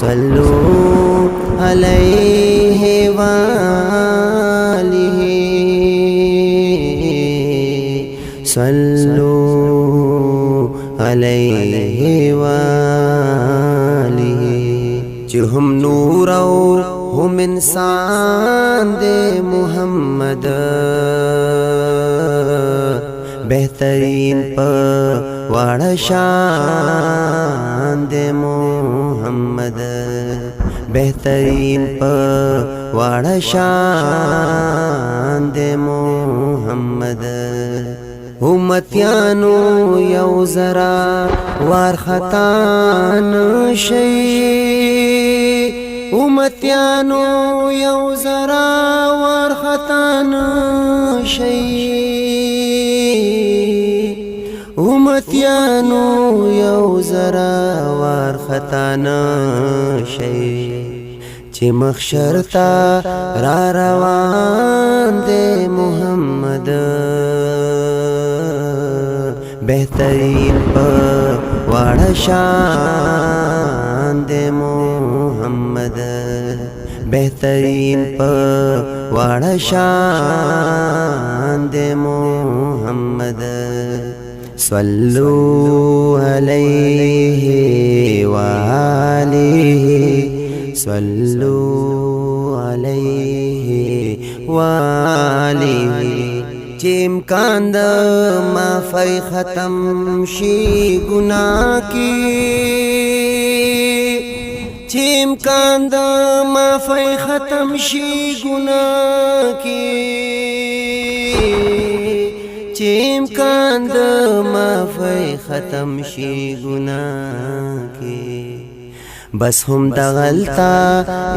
صلوا عليه وآله صلوا عليه وآله چې هم نور او هم انسان دے محمد بہترین پا واڑا شان دے محمد بہترین پا واڑا شان دے محمد امتیانو یو ذرا وار خطا نشي امتیانو یو ذرا وار خطا نشي امتیانو یو ذرا وار خطا نشي چې محشر تا را روان دے محمد بہترین پا واڑا شان دے محمد بہترین پا واڑا شان دے محمد صلو علیہ وآلہ صلو علیہ وآلہ چې امکان د معافی ختم شي ګناه کې چې امکان د معافی ختم شي ګناه کې چې امکان د معافی ختم شي ګناه کې بس هم د غلطا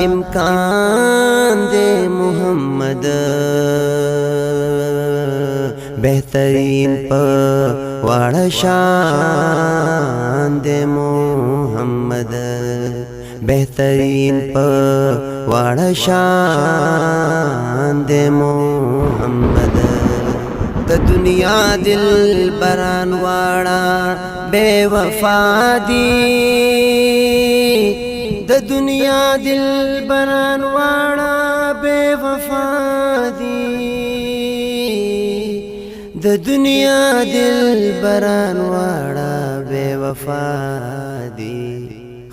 امکان دے محمد بہترین پا واڑا شان دے محمد بہترین پا واڑا شان دے محمد دا دنیا دل بران واڑا بے وفا دی دا دنیا دل بران واڑا بے وفا دی دا دنیا دل بران واڑا بے وفا دی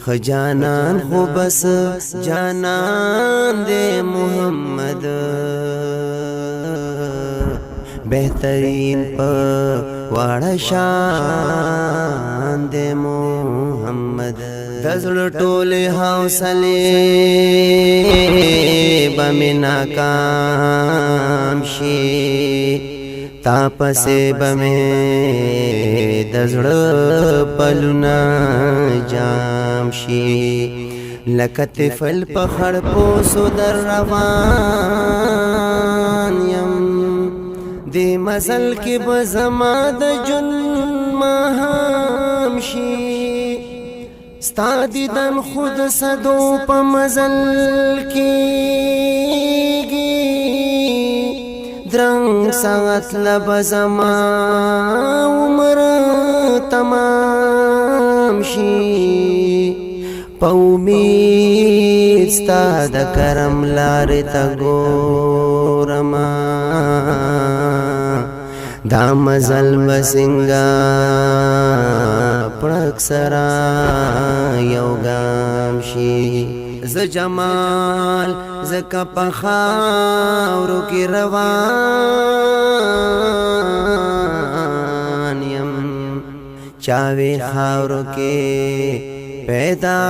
خجانان خو بس جانان دے محمد بہترین پا واڑا شان دے محمد دزل ٹولے حوصلے بمی ناکام شی تاپسے بمی دزل پلونا جام شی لکت فل پخڑ پوسو در روان یم دی مزل کی بزما د جن ماہم شی ستا دیدن خود صدو پا مزل کیگی درنگ ساعت لبزما عمر تمام شی پا امید ستا د کرم لاری تا گورما دا مزل بسنگا پڑک سرا یو گام شی ز جمال ز کپخاورو کی روان یم چاوی خاورو کے پیدا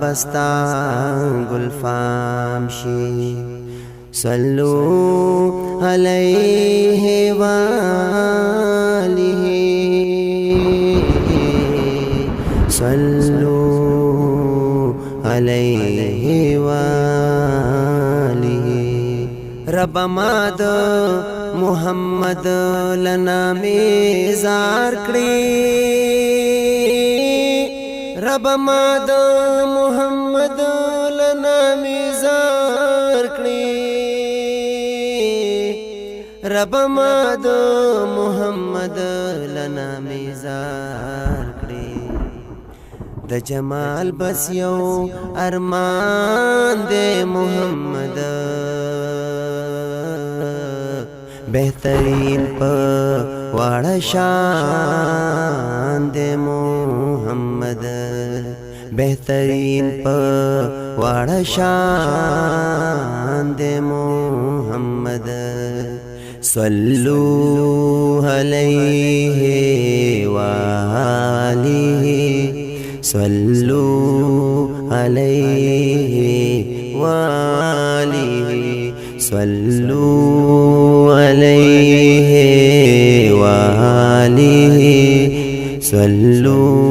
بستا گلفام شی صلو علیہ وآلہ صلو علیہ وآلہ رب ماد محمد لنا میزار کړي رب ماد محمد لنا میزار کړي رب ماد محمد لنا میزار کړي د جمال بس یو ارمان دے محمد بہترین پا واڑا شان دے محمد بہترین پا واڑا شان دے محمد صلو علیہ وآلہ صلو علیہ وآلہ صلو علیہ وآلہ صلو